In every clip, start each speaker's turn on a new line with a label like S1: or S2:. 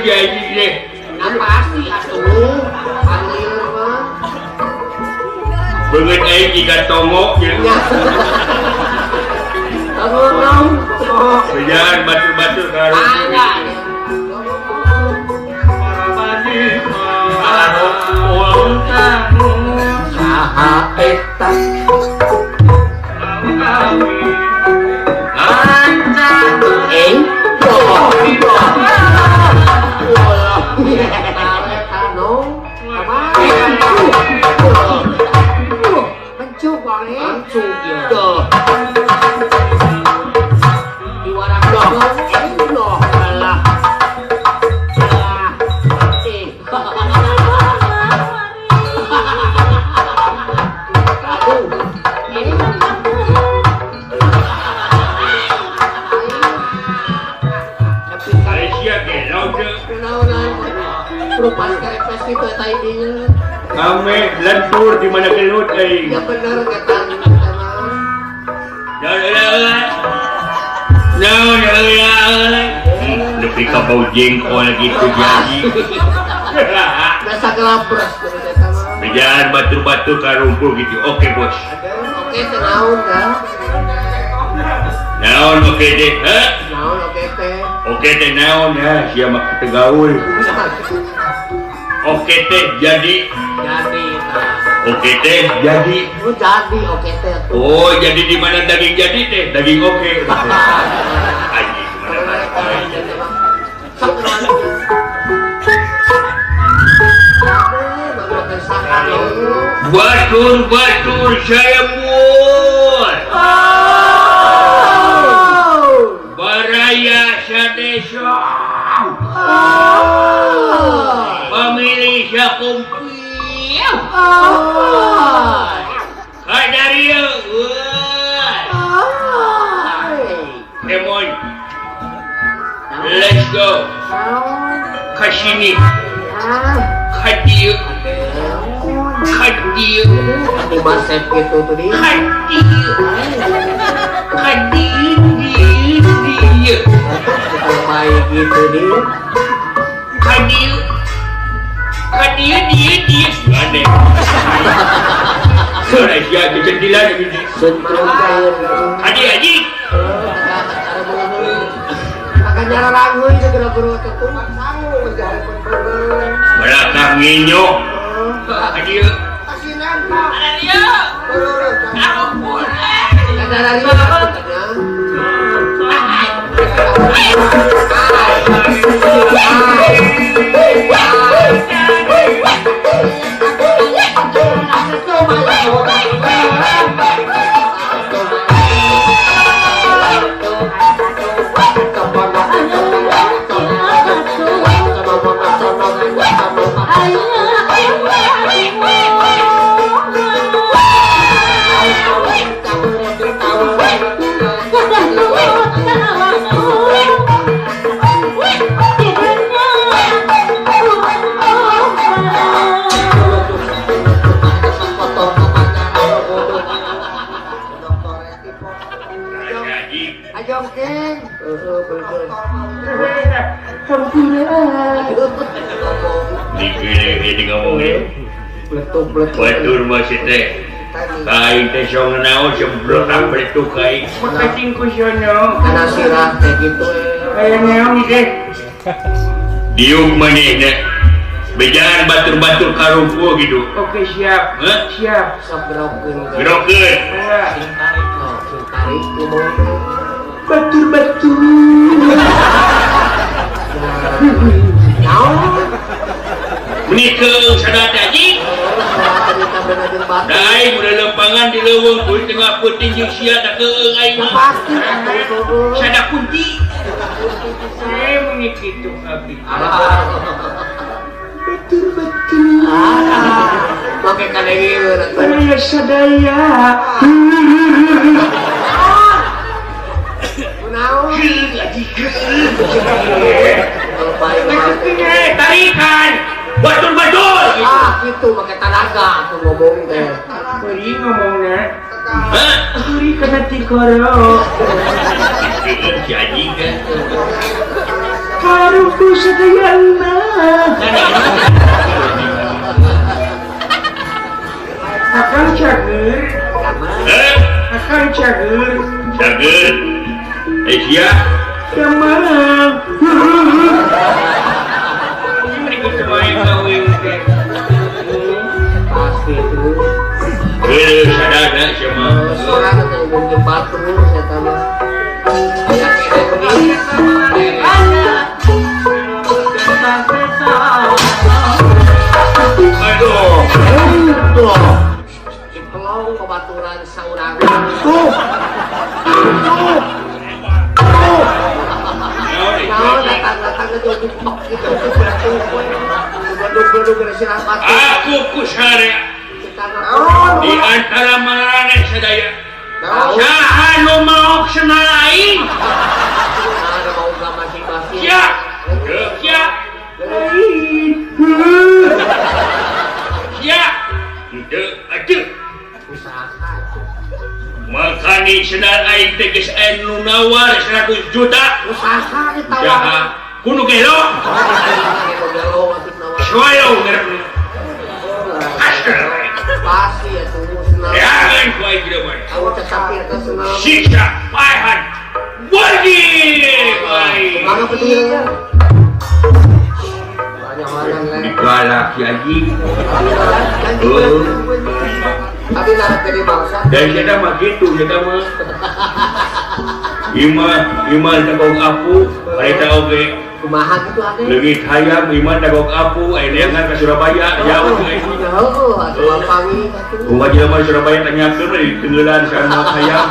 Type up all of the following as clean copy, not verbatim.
S1: jadi deh.
S2: Nah pasti atuh. Panggil mah.
S1: Beungeut aing jika tomo nya.
S2: Ngomong.
S1: Jangan batur-batur karo.
S2: Saha eta
S1: Ame lentur di mana gelut aing.
S2: ya bener kata
S1: Lebih ke bau jengkol gitu jadi.
S2: rasa kelapres
S1: Jangan batur-batur karumpul gitu. Oke bos.
S2: oke tenaun kan
S1: Naon oke deh.
S2: naun oke teh
S1: Oke teh naon ya. Siapa kita gaul. Oke teh jadi.
S2: jadi
S1: Oke teh jadi.
S2: oh jadi oke teh tuh
S1: Oh jadi di mana daging jadi teh? Daging oke. Aji Batur saya pun. Baraya sadesa. Pemilih sakumpil. Kadaria. Kemon. Let's go. Kasini. Kadiu.
S2: di basep gitu tuh di baik gitu di
S1: dia aneh. Suara sia jendela ini.
S2: sentuh cair
S1: Aji.
S2: akan nyara ragu itu gero-gero tuh
S1: Belakang nginyo. Aji. Ini ngomongin batur masih teh kain teh song naon sembrot apa itu kain makasih ku sono
S2: karena sirah kayak gitu
S1: kayak naon deh diuk manehna bejalan batur-batur karumpul gitu. Oke siap. Siap
S2: sok gerokeun
S1: sing
S2: tarik
S1: batur-batur menikah sadada ji dai udah lempangan di leuweung kuy tengah peuting jeung sia da keung aing
S2: pasti
S1: sada kunti saya mengitu abi betul
S2: pakai kadenge
S1: saya sadaya
S2: naon
S1: lagi tarikan batul-batul
S2: gitu pakai tenaga tuh ngomong teh
S1: beri ngomongnya beri kena tikoro jadi kan baruku sadayana. Akang cager. Akang cager. Cager. Sia. Kemana? Ini kecuali kau yang
S2: Pasti itu.
S1: Sadada siapa?
S2: Seorang yang mungkin batu saya tahu. Yang kayak begini.
S1: Aduh.
S2: Pelong kebaturan seorang. Nah, datang ke jauh tok gitu. Duduk istirahat.
S1: Aku kusare di antara marane sadaya. Saha nu mau kenal aing?
S2: Ada mau gak masing-masing.
S1: Sia. Sia. Sia. Aduh.
S2: Usaha.
S1: Makani senal aing teh geus anu nawar 100 juta.
S2: Usaha ditawar.
S1: Jaha. Kudu gelo. Soyo ngerep.
S2: Pasti ya tunggu senang.
S1: Jangan kau tidak main.
S2: Aku tetapi atas senang.
S1: Siksa, pahan, wajib.
S2: Kemana petirnya? Banyak-banyak lah.
S1: Digalak Haji.
S2: Tapi nak jadi bangsa.
S1: Dan kita mah gitu, kita mah. Iman takong apu, mereka oke.
S2: Kumaha gitu ada.
S1: Leungit hayam iman takong apu, elengan ke Surabaya jauh ke ini.
S2: Jauh, ada lampangi.
S1: Umat jelema Surabaya tanyakeun di tenggelan sana hayam.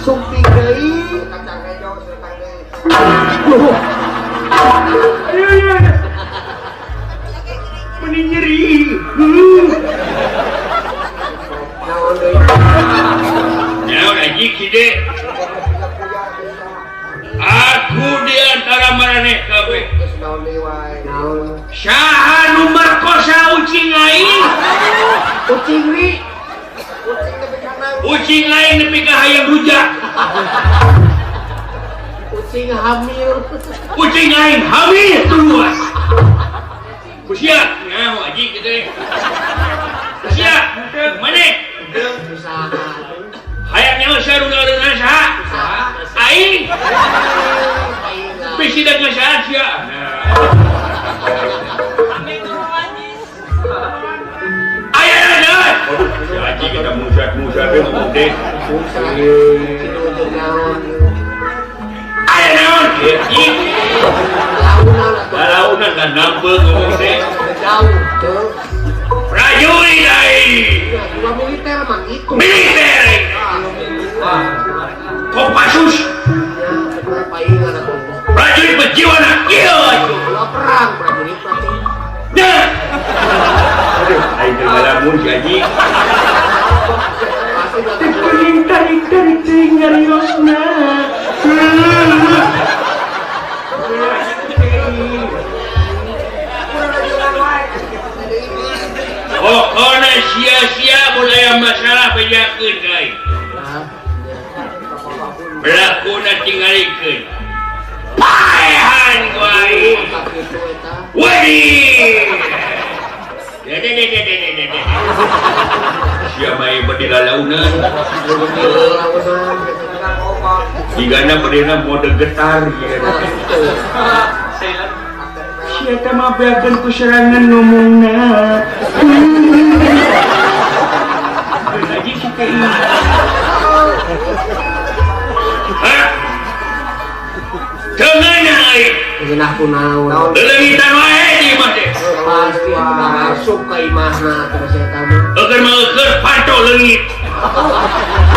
S2: Sumpi deui, kacang hijau serta deui.
S1: Meni nyeri.
S2: Naon deui?
S1: Naon Haji kide? Aku di antara maraneh kabeh.
S2: Geus naon deui wae? Naon?
S1: Saha nu merkosa ucing aing?
S2: Kucing wi. Kucing tapi kanan.
S1: Ucing aing nepi ka hayang rujak.
S2: Kucing hamil.
S1: Ucing aing hamil tuan. Kusiak, ngaho Haji kitu. Kusiak, maneh.
S2: Usaha.
S1: Hayang nyaho sarunga-runga saha? Aing. Bisi dan ngasahan sia. Aya na. Haji kita musat-musat we ngomong deh. Aya naon kieu? Launan kan nambeuh ngomong deh.
S2: Jauh tuh.
S1: Prajurit aing.
S2: Dua militer mah gitu.
S1: Militer. Kopassus.
S2: Ya, paingan aku.
S1: Prajurit berjiwa kieu atuh.
S2: Dua perang prajurit berarti.
S1: Nah. Aduh, aing teu ngalamun si Haji.
S2: Pasti gak
S1: Tarik ngariosna. Pokoknya sia-sia mulai masalah penyakeun ka aing. Berlakuna tinggalikeun. Paehan ku aing. Wadih. Dede. Sia mai berdiri launan. Digana berdiri mode getar. Sia teh mah beakeun ku serangan ngomongna. Lagi si teh. Tengahnya air.
S2: Ingin aku naon.
S1: Lelengitan wae di mah teh.
S2: Pasti udah masuk ke imahna terus saya tahu.
S1: Agar mengeukeun panto leungit.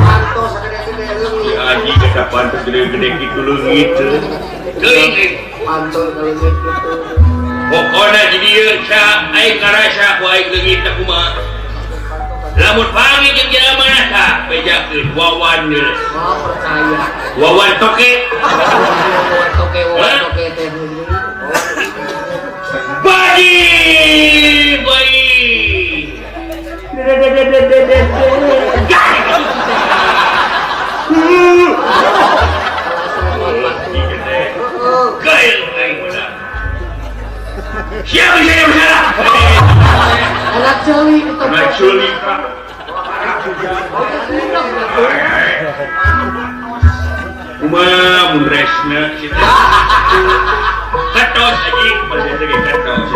S2: Panto sakade-sakade leungit.
S1: Si Haji kita panto gede-gede kitu leungit. Teuing.
S2: Panto leungit gitu.
S1: Pokona jadi ieu ca aing karasa ku aing leungit teh kumaha. Lamun panggil jeung jelema tah bejakeun wawan deui.
S2: Oh percaya.
S1: Wawan toke.
S2: Toke teh.
S1: Bayi. Dede.
S2: celi itu.
S1: Kena culik Kak. Kumaha mun resna kitu. Katos anjing, bahasa teh katos.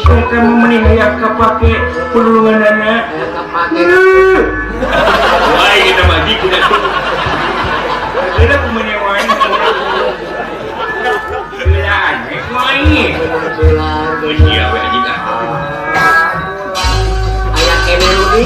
S1: Saya kamu mending hayang kapake perulunganana.
S2: Kapake.
S1: Wah, kita mah gitu dah. Ada kumanya wae. Bulan, wae.
S2: Bulan.
S1: Iya, we anjing ah.
S2: Aya kene Rudi.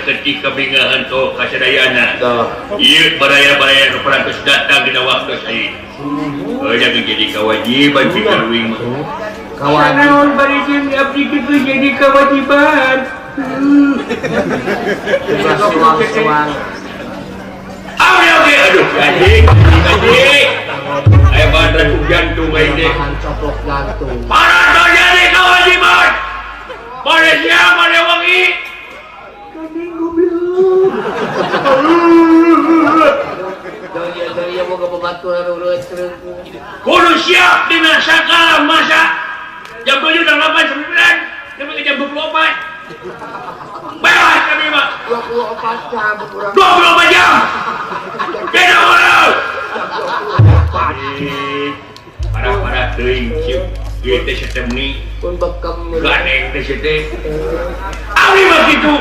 S1: Ketika bingahan to kasadayana. Ieu baraya-baraya nu pernah datang dina waktu saya. Jadi jadi kewajiban pikarwing mah. Kawajiban bari jeung abdi kitu jadi kewajiban.
S2: Suang-suang.
S1: Aduh, anjing. Aya badan jantung bae deh.
S2: Coplok jantung.
S1: Para jadi kewajiban. Boleh siap, boleh wangi.
S2: Dari mau kebaturan urut
S1: kudu siap dina sakala masa jam 7 dan 8 9 jam 24
S2: 24 jam kurang
S1: 24 jam. Kena orang. Parah-parah teuing cium. Ieu teh sistem ni
S2: pun bekem
S1: ganeng teh teh. Abdi mah kitu.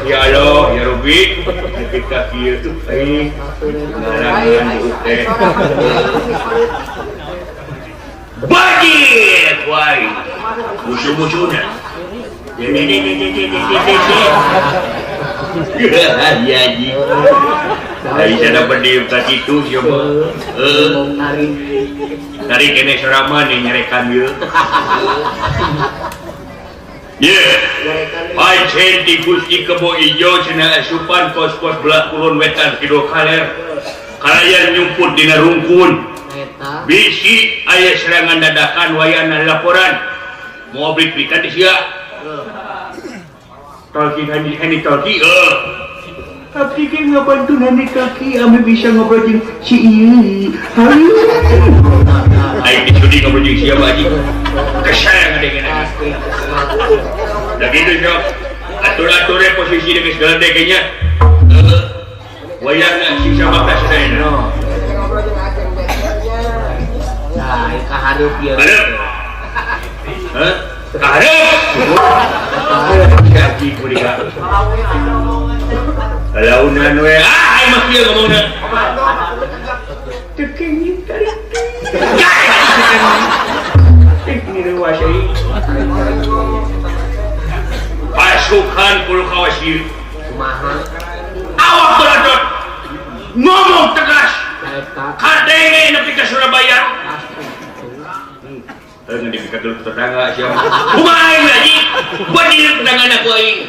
S1: Ya Allah, ya Rabbi, ketika kieu tuh ngarangan teh. Bagi kuai. Musuh-musuhna. Ya ji. Dari sana berdiri kat itu siapa? Dari kene serama nih nyerekan dia. Ya, pancen di Gusti Kebo Ijo cenah asupan kos-kos belah kulon wetan kido kaler. Kalayan nyumput dina rungkun. Bisi aya serangan dadakan wayana laporan. Mau beli-belikan di sia. Talki hani talki abdi ke ngabantu nani kaki ame bisa ngobrol jeung si ieu. Aing disudi ngobrol jeung siapa aja. Kesayang dengan lagi itu sok atur-aturnya posisi dengan segala degenya. Wayangna sisa batas sadayana.
S2: Nah, kahareup ieu.
S1: Hah? Kahareup. Kaki kuliah. Launan we ai mah kieu ngomongna. Tekeng tadi. Ini rewasai. Pasukan kulo kawasir.
S2: Kumaha?
S1: Awak beradot. Ngomong tegas. Kadenge nepi ka Surabaya. Ngan dipika dulu tetangga siapa? Kumaha aing lagi? Buat diri tetangga aku aing.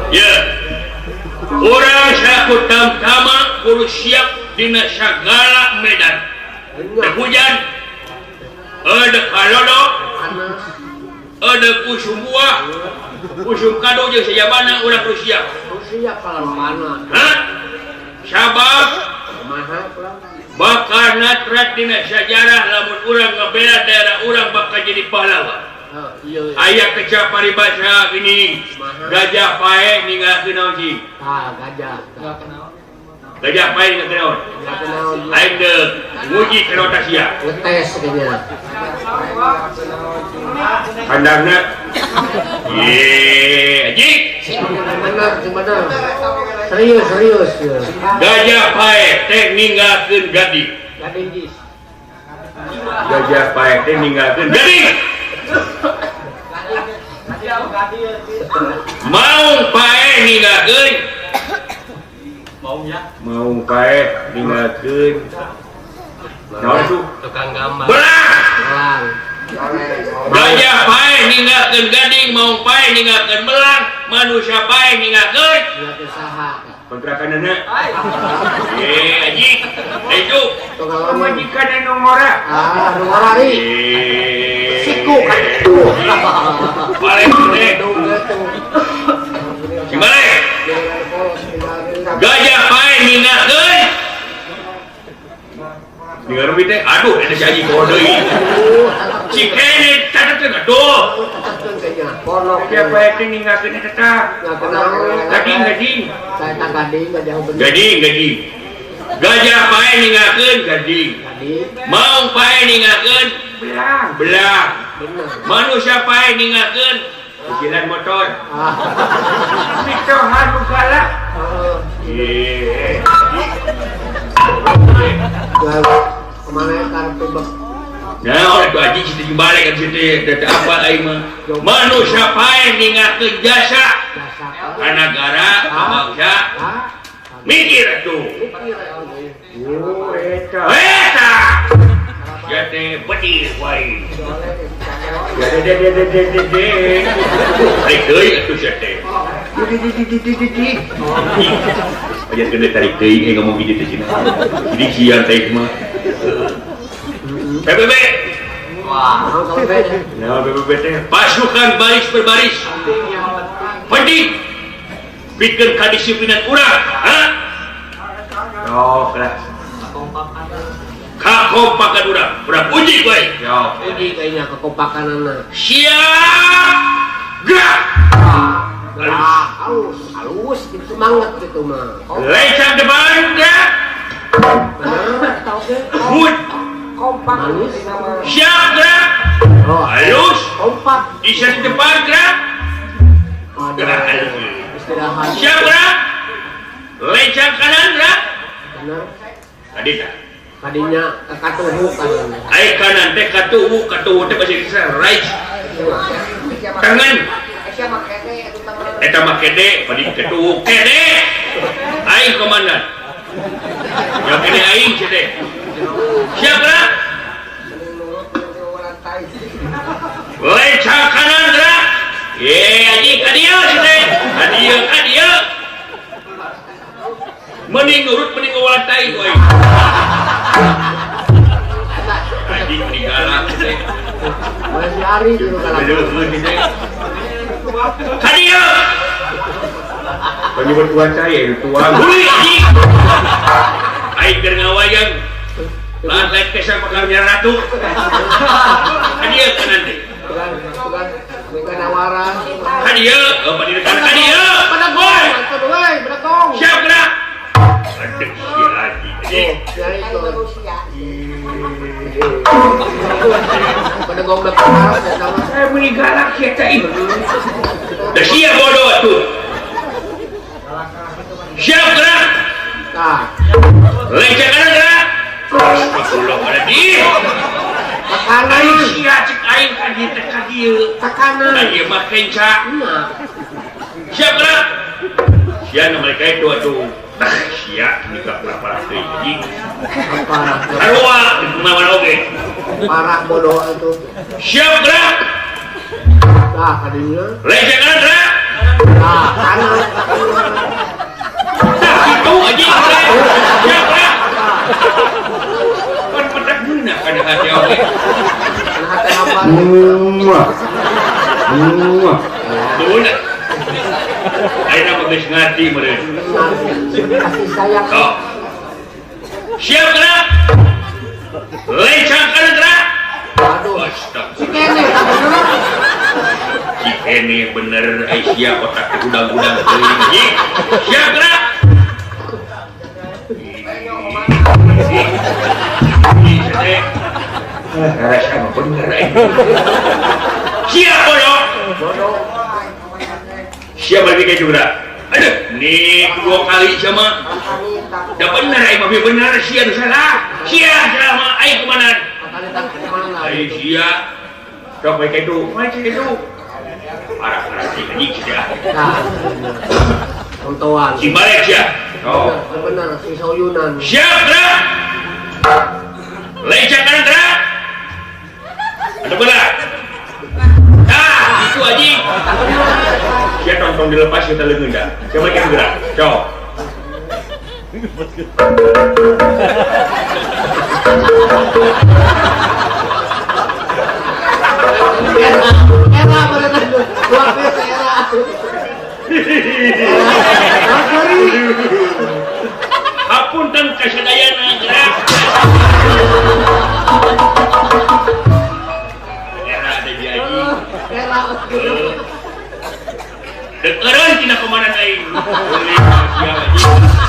S1: Ya, orang saku tam-tama kudu siap dina sagala medan. Hujan, ada kalodok, ada kusum buah, kusum kado jeung sajabana urang kudu siap.
S2: Siap kalau mana?
S1: Hah? Sabab
S2: Kumaha pulang?
S1: bakal natrat dina sejarah lamun urang ngabela daerah urang bakal jadi pahlawan.
S2: Iya.
S1: Aya keca paribasa gini. Gajah pae ninggalkeun naon sih?
S2: Gajah.
S1: Gajah pae ninggalkeun naon? Aing teu nguji kenota sia.
S2: Ngetes kayaknya.
S1: Kandangna. Aji.
S2: Benar. Serius.
S1: Gajah pae teh ninggalkeun gading.
S2: Gading jis.
S1: Gajah pae teh ninggalkeun gading. Mau pae ninggalkeun. Mau pae ninggalkeun. Naon tuh?
S2: Tukang gambar.
S1: Belang. Gajah pae ninggalkeun gading, mau pae ninggalkeun belang, manusia pae ninggalkeun.
S2: Iya saha.
S1: Kontrakanana. Aji. Itu.
S2: Tukang
S1: Majikan anu ngora.
S2: Ngora ri. Siku kan itu.
S1: Balik gede. Gimana? Gajah pae ninggalkeun. Ninggalkeun teh aduh ada si Aji kowe deui. Si kene cateteun atuh. Gajah pae teh ninggalkeun eta. Gading.
S2: Saya tak gading jauh bener.
S1: Gading. Gajah pae ninggalkeun gading. Mau pae ninggalkeun belang. Manusia pae ninggalkeun cicilan motor. Pitohan bugala.
S2: Kemana kartu bak?
S1: Nah, orang tu Aji cerita balik kan cerita apa aing mah. Manusia pae ninggalkeun jasa. Ka negara, ka bangsa. Mikir atuh. Oh, eta. Jate bedir wae. Jade. Tarik deui atuh jate. Aja kena tarik deui ngomong gitu teh cenah. Jadi sian teh mah. PBB.
S2: Wah, kalau beda.
S1: Nah, PBB teh pasukan baris berbaris. Penting. Bikin kedisiplinan urang, ha? Oh, kelas. kakompakan urang uji kowe. Yo.
S2: Ini kayaknya kekompakan anak.
S1: Siap. Gerak.
S2: Halus, itu semangat gitu mah.
S1: Lencang depan, gerak.
S2: Benar, tahu ke?
S1: Mut.
S2: Kompak. Halus.
S1: Siap, gerak. Halus.
S2: Kompak.
S1: Isya di depan, gerak. Gerak.
S2: Istirahat.
S1: Siap, gerak. Lencang kanan, gerak.
S2: Benar.
S1: Tadi tak.
S2: Tadinya katuhu kanan.
S1: Ai kanan teh katuhu teh bahasa Inggris right. Tangan. Eta mah kede, padi katuhu kede. Ai komandan. Ya kede aing kede. Siap gerak. Lencang kanan gerak. Aji kadieu kede. Kadieu. Mending nurut mending ngawalantai euy. Aji mending galak kede.
S2: Masih hari dulu kalau.
S1: Kadieu. Bagi bertuan saya tua. Guli aji. Aing keur ngawayang. Lahan lain kesan pakarnya ratu. Kadieu kanan teh.
S2: Bukan mereka nawaran.
S1: Kadieu, padi dekat kadieu.
S2: Pada gol, pada gol.
S1: Siap gerak. Adek si Aji.
S2: Pada gol belakang saya sama.
S1: Saya meni galak kita ini. Dah siap bodoh tuh. Siap gerak.
S2: Nah,
S1: Lencang kanan gerak. Astagfirullahaladzim.
S2: tekanan.
S1: Siap cek aing kadi teh kadieu.
S2: Tekanan.
S1: Kadieu mah kenca.
S2: Nah,
S1: Siap gerak. Siap mereka itu atuh. Siap nikah parah teh anjing.
S2: parah.
S1: Sarua di kumaha oge.
S2: Parah bodoh itu.
S1: Siap gerak.
S2: Nah, kadinya.
S1: Lencang kanan gerak.
S2: Nah, kanan.
S1: Nah, itu anjing. Siap gerak. Kan pedak beuna kada hati oge.
S2: Nah, hati apa?
S1: Beuna. Ayeuna mah geus ngati meureun.
S2: Kasih sayang.
S1: Oh. Siap gerak. Lencang kanan gerak.
S2: Aduh.
S1: Astagfirullah.
S2: Si Kene.
S1: Si bener Aisyah otak gudang-gudang anjing. Siap gerak. Rasa mah bener siap bodoh. Siap bagi kayak juga. Aduh, nih kedua kali sama. Dah bener mah bener siap salah. Siap salah mah ai komandan. Ai siap. Dok baik itu. Baik itu. Parah sih anjing sudah.
S2: Nah, tontonan.
S1: Si balik ya. Oh.
S2: Benar, si Sauyunan.
S1: Siap gerak. Lencang kanan gerak. Ada berat. Nah, itu anjing. Siap tonton dilepas kita leungeun dah. Siapa yang gerak? Cok.
S2: Era benar luar biasa era.
S1: Hapunten kasadayana gerak. Era ada di anjing.
S2: Era.
S1: Dekeran tina komandan aing. Boleh siap anjing.